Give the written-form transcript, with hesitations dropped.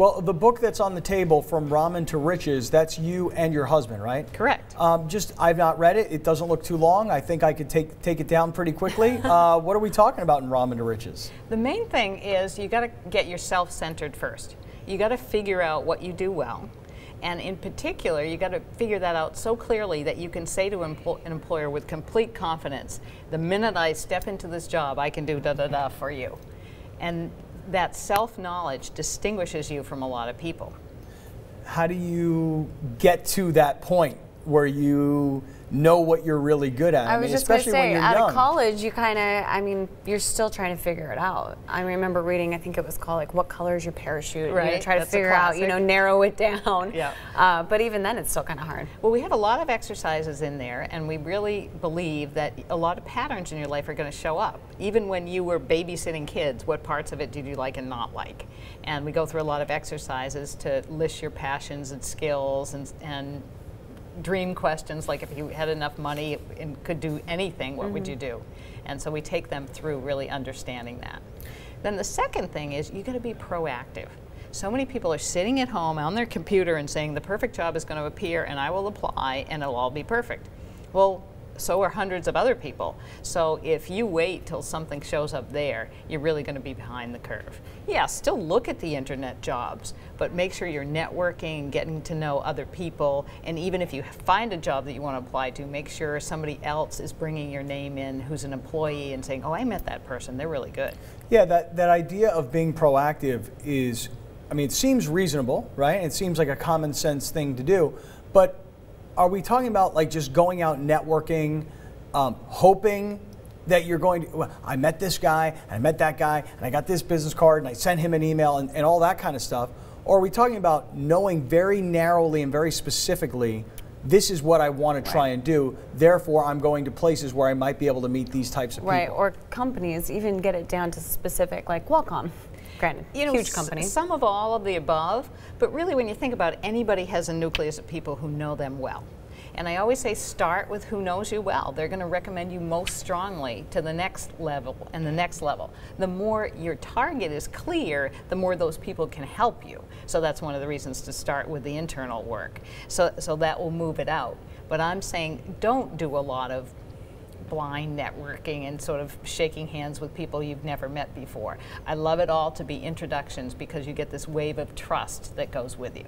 Well, the book that's on the table, From Ramen to Riches, that's you and your husband, right? Correct. I've not read it. It doesn't look too long. I think I could take it down pretty quickly. What are we talking about in Ramen to Riches? The main thing is you got to get yourself centered first. You got to figure out what you do well. And in particular, you got to figure that out so clearly that you can say to an employer with complete confidence, the minute I step into this job, I can do da-da-da for you. And that self-knowledge distinguishes you from a lot of people. How do you get to that point where you know what you're really good at? I was just going to say, out of college, you kind of, I mean, you're still trying to figure it out. I remember reading, I think it was called, like, What Color is Your Parachute? Right. You try to figure out, you know, narrow it down. Yeah. But even then, it's still kind of hard. Well, we have a lot of exercises in there, and we really believe that a lot of patterns in your life are going to show up. Even when you were babysitting kids, what parts of it did you like and not like? And we go through a lot of exercises to list your passions and skills and dream questions, like if you had enough money and could do anything, what would you do? And so we take them through really understanding that. Then the second thing is you got to be proactive. So many people are sitting at home on their computer and saying the perfect job is going to appear and I will apply and it'll all be perfect. Well, so are hundreds of other people. So if you wait till something shows up there, you're really going to be behind the curve. Yeah, still look at the internet jobs, but make sure you're networking, getting to know other people, and even if you find a job that you want to apply to, make sure somebody else is bringing your name in who's an employee and saying, oh, I met that person, they're really good. Yeah, that idea of being proactive is, I mean, it seems reasonable, right? It seems like a common sense thing to do, but are we talking about like just going out networking, hoping that you're going to, well, I met this guy, and I met that guy, and I got this business card, and I sent him an email, and all that kind of stuff? Or are we talking about knowing very narrowly and very specifically, this is what I want to try and do, therefore I'm going to places where I might be able to meet these types of people? Right, or companies, even get it down to specific, like Qualcomm. Granted, you know, huge company. Some of all of the above, but really when you think about it, anybody has a nucleus of people who know them well. And I always say start with who knows you well. They're going to recommend you most strongly to the next level and the next level. The more your target is clear, the more those people can help you. So that's one of the reasons to start with the internal work. So that will move it out. But I'm saying don't do a lot of blind networking and sort of shaking hands with people you've never met before. I love it all to be introductions because you get this wave of trust that goes with you.